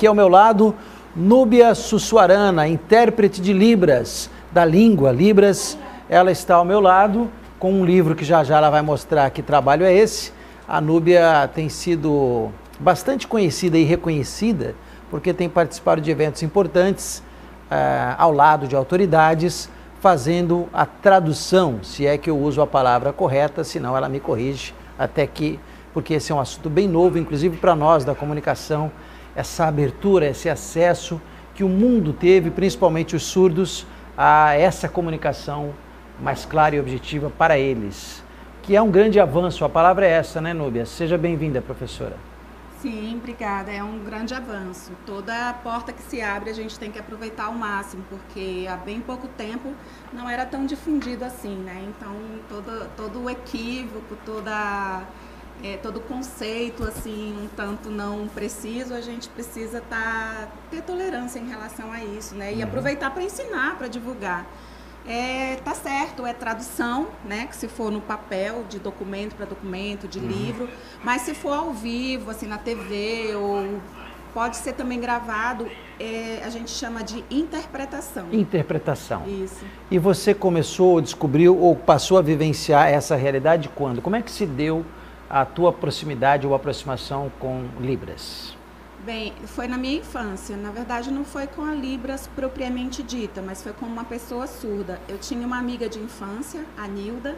aqui ao meu lado, Núbia Sussuarana, intérprete de Libras, da língua Libras. Ela está ao meu lado com um livro que já ela vai mostrar que trabalho é esse. A Núbia tem sido bastante conhecida e reconhecida porque tem participado de eventos importantes ao lado de autoridades, fazendo a tradução, se é que eu uso a palavra correta, senão ela me corrige, porque esse é um assunto bem novo, inclusive para nós da comunicação, essa abertura, esse acesso que o mundo teve, principalmente os surdos, a essa comunicação mais clara e objetiva para eles, que é um grande avanço. A palavra é essa, né, Núbia? Seja bem-vinda, professora. Sim, obrigada. É um grande avanço. Toda porta que se abre a gente tem que aproveitar ao máximo, porque há bem pouco tempo não era tão difundido assim, né? Então, todo o equívoco, todo conceito assim, um tanto não preciso, a gente precisa ter tolerância em relação a isso, né? E aproveitar para ensinar, para divulgar. Tá certo, é tradução, né? Que se for no papel, de documento para documento, de livro, mas se for ao vivo, assim, na TV, ou pode ser também gravado, a gente chama de interpretação. Interpretação. Isso. E você começou, descobriu ou passou a vivenciar essa realidade quando? Como é que se deu a tua proximidade ou aproximação com Libras? Bem, foi na minha infância. Na verdade, não foi com a Libras propriamente dita, mas foi com uma pessoa surda. Eu tinha uma amiga de infância, a Nilda,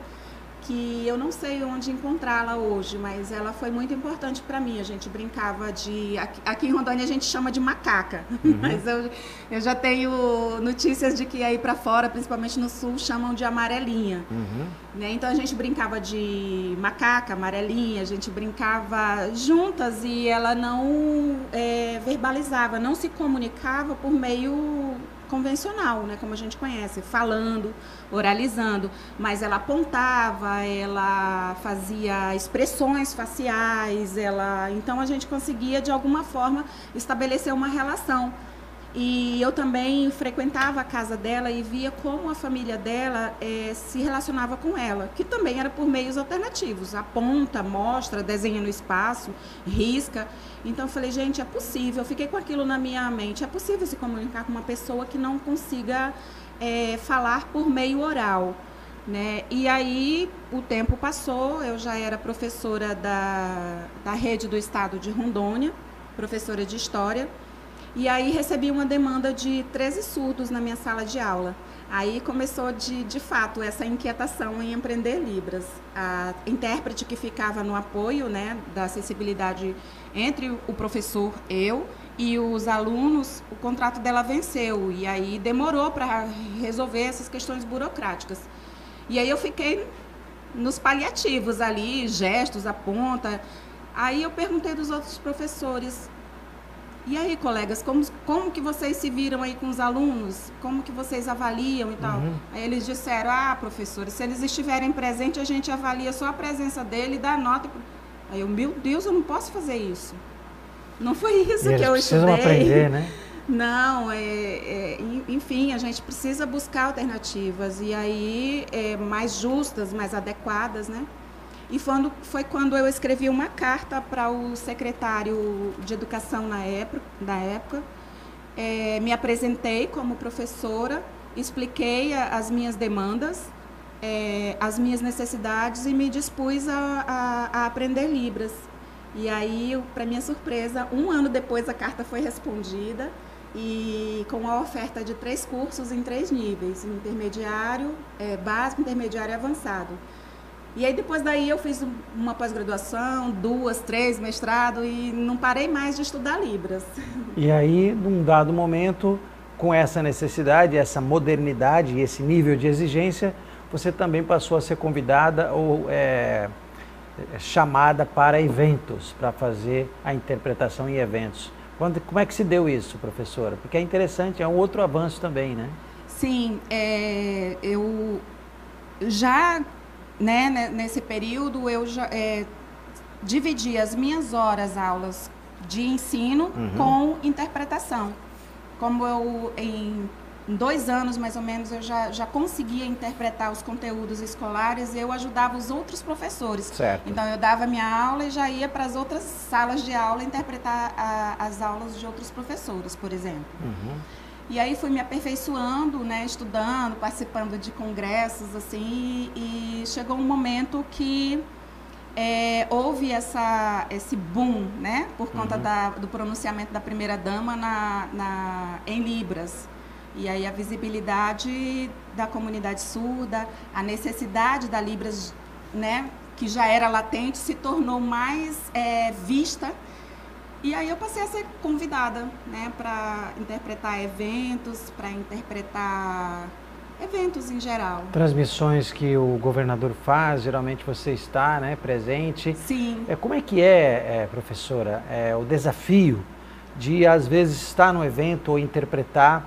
que eu não sei onde encontrá-la hoje, mas ela foi muito importante para mim. A gente brincava aqui em Rondônia a gente chama de macaca, mas eu já tenho notícias de que aí para fora, principalmente no sul, chamam de amarelinha. Né? Então a gente brincava de macaca, amarelinha, a gente brincava juntas e ela não verbalizava, não se comunicava por meio convencional, né, como a gente conhece, falando, oralizando, mas ela apontava, ela fazia expressões faciais, então a gente conseguia de alguma forma estabelecer uma relação. E eu também frequentava a casa dela e via como a família dela se relacionava com ela, que também era por meios alternativos, aponta, mostra, desenha no espaço, risca. Então eu falei, gente, é possível, eu fiquei com aquilo na minha mente, é possível se comunicar com uma pessoa que não consiga falar por meio oral, né? E aí o tempo passou, eu já era professora da rede do estado de Rondônia, professora de História, e aí recebi uma demanda de 13 surdos na minha sala de aula. Aí começou de fato essa inquietação em aprender Libras. A intérprete que ficava no apoio, né, da acessibilidade entre o professor, eu e os alunos, o contrato dela venceu e aí demorou para resolver essas questões burocráticas. E aí eu fiquei nos paliativos ali, gestos, aponta. Aí eu perguntei dos outros professores, e aí, colegas, como que vocês se viram aí com os alunos? Como que vocês avaliam e tal? Aí eles disseram, professora, se eles estiverem presentes, a gente avalia só a presença dele e dá nota. Aí eu, meu Deus, eu não posso fazer isso. Não foi isso que eu estudei. Aprender, né? Não, enfim, a gente precisa buscar alternativas e aí mais justas, mais adequadas, né? E foi quando eu escrevi uma carta para o secretário de Educação na época, me apresentei como professora, expliquei as minhas demandas, as minhas necessidades e me dispus a aprender Libras. E aí, para minha surpresa, 1 ano depois a carta foi respondida e com a oferta de 3 cursos em 3 níveis, intermediário, básico, intermediário e avançado. E aí depois daí eu fiz uma pós-graduação, 2, 3, mestrado e não parei mais de estudar Libras. E aí, num dado momento, com essa necessidade, essa modernidade e esse nível de exigência, você também passou a ser convidada ou chamada para eventos, para fazer a interpretação em eventos. Como é que se deu isso, professora? Porque é interessante, é um outro avanço também, né? Sim, eu já... Né, nesse período eu já dividi as minhas aulas de ensino com interpretação. Como eu em 2 anos, mais ou menos, eu já conseguia interpretar os conteúdos escolares e eu ajudava os outros professores. Certo. Então, eu dava minha aula e já ia para as outras salas de aula interpretar as aulas de outros professores, por exemplo. Uhum. E aí fui me aperfeiçoando, né, estudando, participando de congressos, assim, e chegou um momento que houve esse boom, né, por conta do pronunciamento da primeira-dama em Libras. E aí a visibilidade da comunidade surda, a necessidade da Libras, né, que já era latente, se tornou mais vista. E aí eu passei a ser convidada, né, para interpretar eventos, em geral. Transmissões que o governador faz, geralmente você está, né, presente. Sim. Como é que professora, o desafio de, às vezes, estar no evento ou interpretar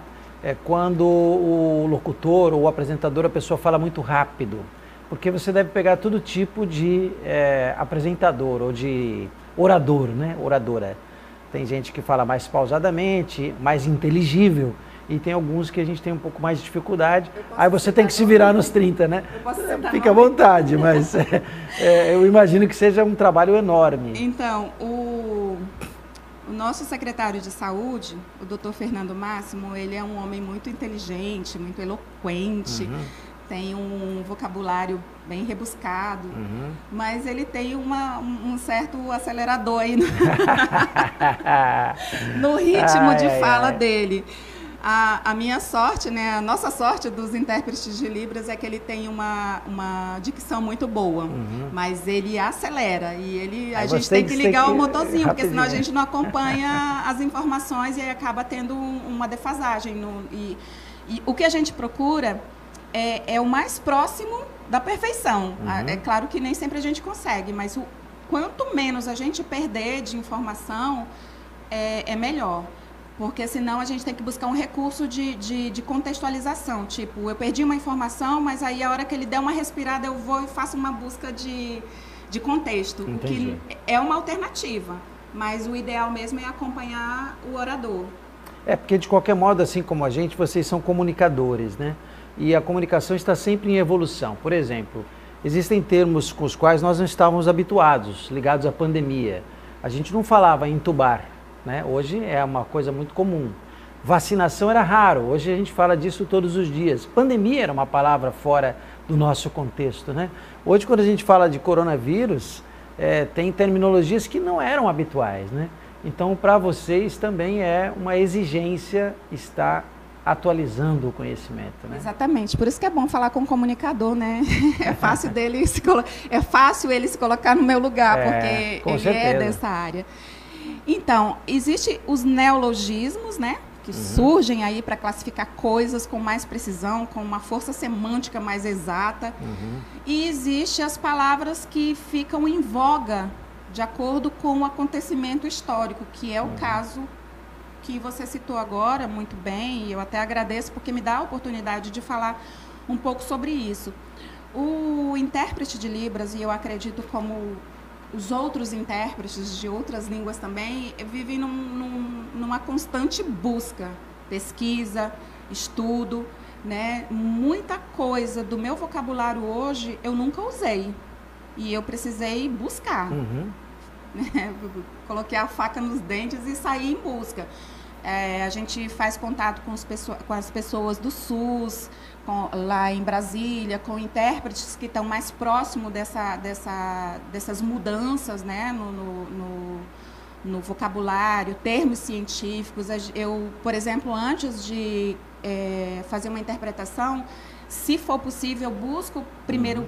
quando o locutor ou o apresentador, a pessoa fala muito rápido? Porque você deve pegar todo tipo de apresentador ou de orador, né, oradora. Tem gente que fala mais pausadamente, mais inteligível, e tem alguns que a gente tem um pouco mais de dificuldade. Aí você tem que se virar nos 30, né? Fica à vontade, mas eu imagino que seja um trabalho enorme. Então, o nosso secretário de saúde, o Dr. Fernando Máximo, ele é um homem muito inteligente, muito eloquente, tem um vocabulário bem rebuscado, mas ele tem um certo acelerador aí no ritmo de fala dele. A minha sorte, né, a nossa sorte dos intérpretes de Libras é que ele tem uma dicção muito boa, mas ele acelera e a gente tem que ligar o motorzinho, porque senão a gente não acompanha as informações e aí acaba tendo uma defasagem. E o que a gente procura é o mais próximo da perfeição. É claro que nem sempre a gente consegue, mas quanto menos a gente perder de informação, é melhor. Porque senão a gente tem que buscar um recurso de contextualização. Tipo, eu perdi uma informação, mas aí a hora que ele der uma respirada, eu vou e faço uma busca de contexto. Entendi. O que é uma alternativa, mas o ideal mesmo é acompanhar o orador. Porque de qualquer modo, assim como a gente, vocês são comunicadores, né? E a comunicação está sempre em evolução. Por exemplo, existem termos com os quais nós não estávamos habituados, ligados à pandemia. A gente não falava em entubar, né? Hoje é uma coisa muito comum. Vacinação era raro, hoje a gente fala disso todos os dias. Pandemia era uma palavra fora do nosso contexto, né? Hoje, quando a gente fala de coronavírus, tem terminologias que não eram habituais, né? Então, para vocês também é uma exigência estar atualizando o conhecimento, né? Exatamente, por isso que é bom falar com o comunicador, né? É fácil ele se colocar no meu lugar, porque ele é dessa área. Então, existem os neologismos, né? Que surgem aí para classificar coisas com mais precisão, com uma força semântica mais exata. E existem as palavras que ficam em voga de acordo com o acontecimento histórico, que é o caso que você citou agora muito bem, e eu até agradeço porque me dá a oportunidade de falar um pouco sobre isso. O intérprete de Libras, e eu acredito como os outros intérpretes de outras línguas também, vivem numa constante busca, pesquisa, estudo, né? Muita coisa do meu vocabulário hoje eu nunca usei e eu precisei buscar. Coloquei a faca nos dentes e saí em busca. A gente faz contato com as pessoas do SUS, lá em Brasília, com intérpretes que estão mais próximos dessas mudanças, né, no vocabulário, termos científicos. Eu, por exemplo, antes de fazer uma interpretação, se for possível, eu busco primeiro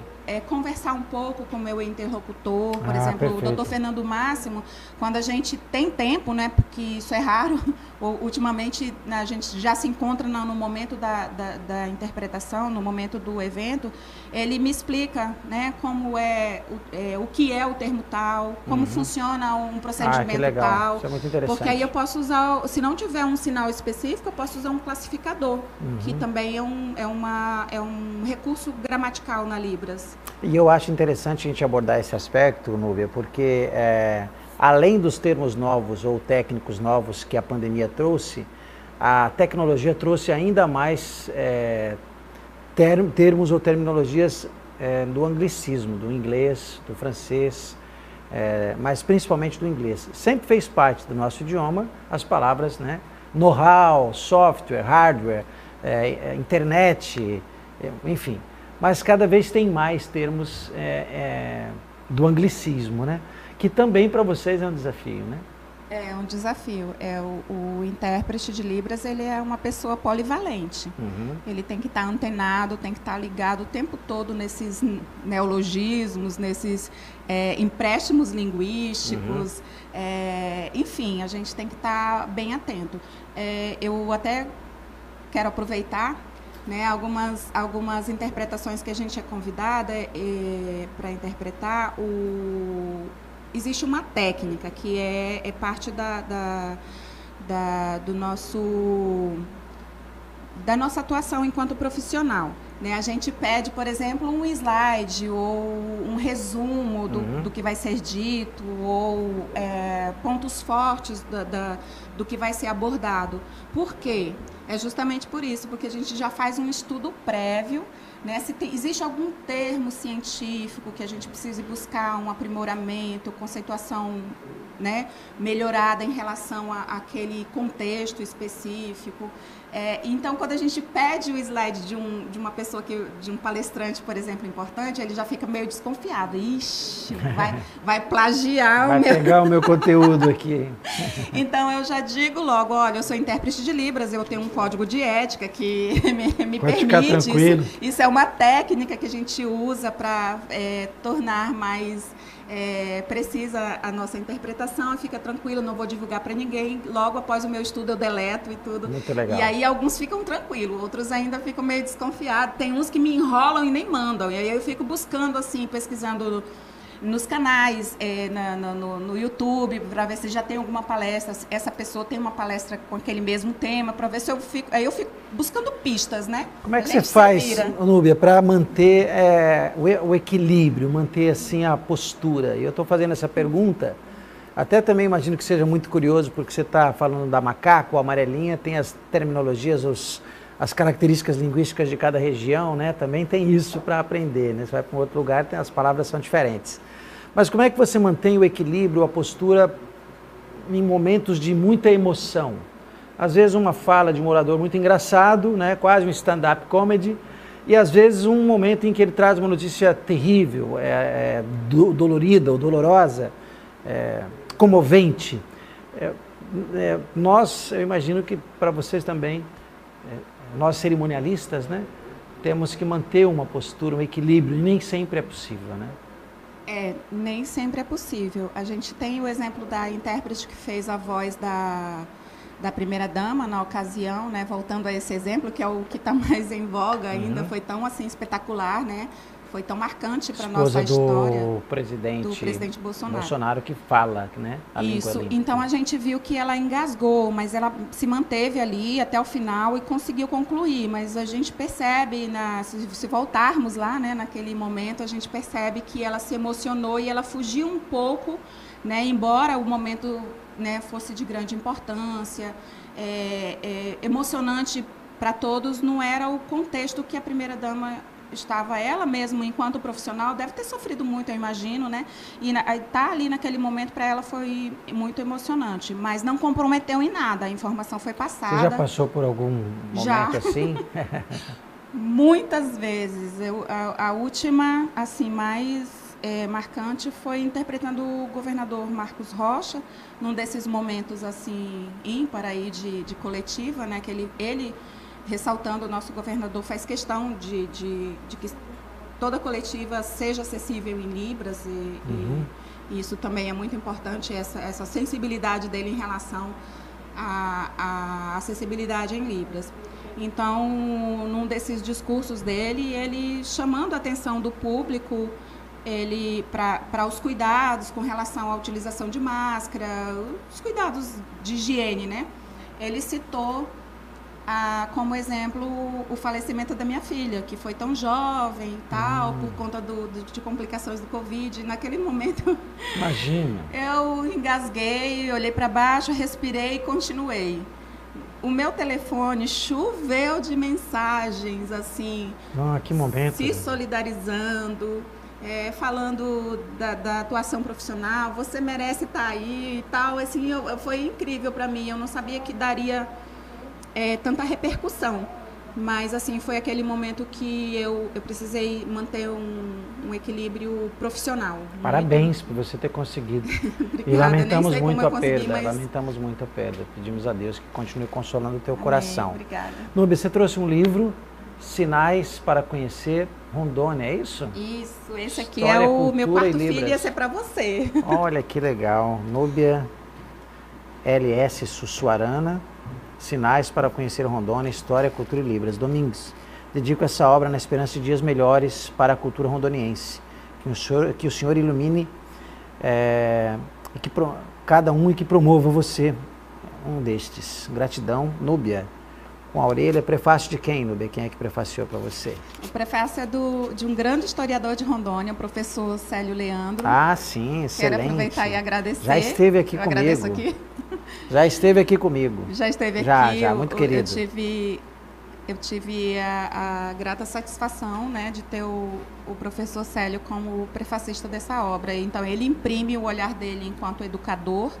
conversar um pouco com o meu interlocutor, por exemplo, perfeito. o Dr. Fernando Máximo, quando a gente tem tempo, né, porque isso é raro, ultimamente a gente já se encontra no momento da interpretação, no momento do evento, ele me explica, né, como o que é o termo tal, como funciona um procedimento tal. Isso é muito interessante. Porque aí eu posso usar, se não tiver um sinal específico, eu posso usar um classificador, que também é um recurso gramatical na Libras. E eu acho interessante a gente abordar esse aspecto, Núbia, porque além dos termos novos ou técnicos novos que a pandemia trouxe, a tecnologia trouxe ainda mais termos ou terminologias do anglicismo, do inglês, do francês, mas principalmente do inglês. Sempre fez parte do nosso idioma as palavras, né? Know-how, software, hardware, internet, enfim. Mas cada vez tem mais termos do anglicismo, né? Que também para vocês é um desafio, né? É um desafio. O intérprete de Libras, ele é uma pessoa polivalente. Uhum. Ele tem que estar antenado, tem que estar ligado o tempo todo nesses neologismos, nesses empréstimos linguísticos. Uhum. Enfim, a gente tem que estar bem atento. Eu até quero aproveitar, né, algumas interpretações que a gente é convidada para interpretar. Existe uma técnica que é parte da nossa atuação enquanto profissional. Né? A gente pede, por exemplo, um slide ou um resumo do que vai ser dito ou pontos fortes do que vai ser abordado. Por quê? É justamente por isso, porque a gente já faz um estudo prévio. Né? Existe algum termo científico que a gente precise buscar um aprimoramento, conceituação, né, melhorada em relação àquele contexto específico. Então, quando a gente pede o slide de uma pessoa, de um palestrante, por exemplo, importante, ele já fica meio desconfiado. Ixi, vai plagiar vai pegar o meu conteúdo aqui. Então, eu já digo logo, olha, eu sou intérprete de Libras, eu tenho um código de ética que me permite isso. Isso é uma técnica que a gente usa para tornar mais precisa a nossa interpretação. Fica tranquilo, não vou divulgar para ninguém. Logo após o meu estudo eu deleto e tudo. Muito legal. E aí alguns ficam tranquilos, outros ainda ficam meio desconfiados. Tem uns que me enrolam e nem mandam. E aí eu fico buscando, assim, pesquisando nos canais, no YouTube, para ver se já tem alguma palestra, se essa pessoa tem uma palestra com aquele mesmo tema, para ver se eu fico buscando pistas, né? Como é que você faz, Núbia, para manter o equilíbrio, manter assim a postura? E eu estou fazendo essa pergunta, até também imagino que seja muito curioso, porque você está falando da macaco, a amarelinha, tem as terminologias, as características linguísticas de cada região, né? Também tem isso para aprender, né? Você vai para um outro lugar, as palavras são diferentes. Mas como é que você mantém o equilíbrio, a postura em momentos de muita emoção? Às vezes uma fala de um orador muito engraçado, né? Quase um stand-up comedy, e às vezes um momento em que ele traz uma notícia terrível, dolorida ou dolorosa, comovente. Eu imagino que para vocês também, nós cerimonialistas, né, temos que manter uma postura, um equilíbrio, e nem sempre é possível, né? Nem sempre é possível. A gente tem o exemplo da intérprete que fez a voz da primeira-dama na ocasião, né? Voltando a esse exemplo, que é o que está mais em voga ainda, foi tão assim espetacular, né? Foi tão marcante para a nossa história. Do presidente Bolsonaro que fala, né? A Isso, língua então a gente viu que ela engasgou, mas ela se manteve ali até o final e conseguiu concluir. Mas a gente percebe, se voltarmos lá, né, naquele momento, a gente percebe que ela se emocionou e ela fugiu um pouco, né, embora o momento, né, fosse de grande importância, emocionante para todos, não era o contexto que a primeira-dama estava. Ela mesma, enquanto profissional, deve ter sofrido muito, eu imagino, né? E estar ali naquele momento para ela foi muito emocionante, mas não comprometeu em nada, a informação foi passada. Você já passou por algum momento assim? Muitas vezes. A última, assim, mais marcante foi interpretando o governador Marcos Rocha, num desses momentos, assim, ímpar aí de coletiva, né? Que ele ressaltando, o nosso governador faz questão de que toda coletiva seja acessível em Libras e isso também é muito importante, essa sensibilidade dele em relação à acessibilidade em Libras. Então, num desses discursos dele, ele chamando a atenção do público para os cuidados com relação à utilização de máscara, os cuidados de higiene, né? Ele citou como exemplo o falecimento da minha filha, que foi tão jovem e tal, por conta de complicações do Covid. Naquele momento, imagina, eu engasguei, olhei para baixo, respirei e continuei. O meu telefone choveu de mensagens, assim, Que momento. se solidarizando, falando da atuação profissional, você merece estar aí e tal. Assim, foi incrível para mim, eu não sabia que daria tanta repercussão. Mas, assim, foi aquele momento que eu precisei manter um equilíbrio profissional. Parabéns por você ter conseguido. Obrigada, E lamentamos muito a consegui, perda, mas... lamentamos muito a perda. Pedimos a Deus que continue consolando o teu Amém, coração. obrigada. Núbia, você trouxe um livro, Sinais para Conhecer Rondônia, é isso? Isso, esse aqui História, é o meu Cultura e quarto filho, Libras. esse é para você. Olha que legal. Núbia LS Sussuarana, Sinais para Conhecer Rondônia, História, Cultura e Libras. Domingues, dedico essa obra na esperança de dias melhores para a cultura rondoniense. Que o Senhor ilumine cada um e que promova você, um destes. Gratidão, Núbia. Com a orelha, prefácio de quem, Núbia? Quem é que prefaciou para você? O prefácio é de um grande historiador de Rondônia, o professor Célio Leandro. Ah, sim, excelente. Quero aproveitar e agradecer. Já esteve aqui comigo. Agradeço aqui. Já esteve aqui comigo. Já esteve aqui. Já, muito querido. Eu tive a grata satisfação, né, de ter o professor Célio como prefacista dessa obra. Então, ele imprime o olhar dele enquanto educador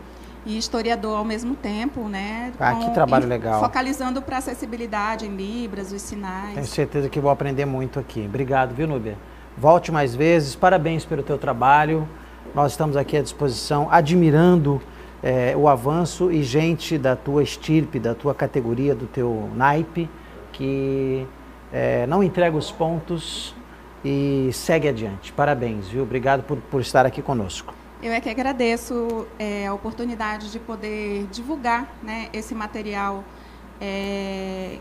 e historiador ao mesmo tempo, né? Que trabalho legal. Focalizando para a acessibilidade em Libras, os sinais. Tenho certeza que vou aprender muito aqui. Obrigado, viu, Núbia? Volte mais vezes, parabéns pelo teu trabalho. Nós estamos aqui à disposição, admirando o avanço e gente da tua estirpe, da tua categoria, do teu naipe, que não entrega os pontos e segue adiante. Parabéns, viu? Obrigado por estar aqui conosco. Eu é que agradeço a oportunidade de poder divulgar, né, esse material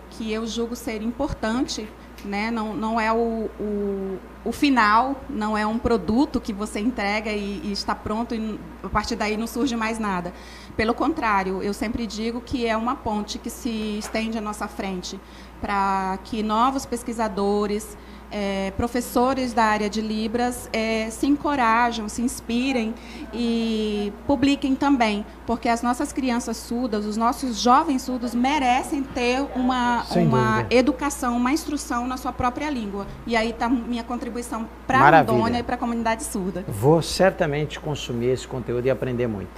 que eu julgo ser importante, né? Não é o final, não é um produto que você entrega e está pronto e a partir daí não surge mais nada. Pelo contrário, eu sempre digo que é uma ponte que se estende à nossa frente para que novos pesquisadores, professores da área de Libras se encorajam, se inspirem e publiquem também, porque as nossas crianças surdas, os nossos jovens surdos merecem ter uma educação, uma instrução na sua própria língua. E aí está minha contribuição para a Rondônia e para a comunidade surda. Vou certamente consumir esse conteúdo e aprender muito.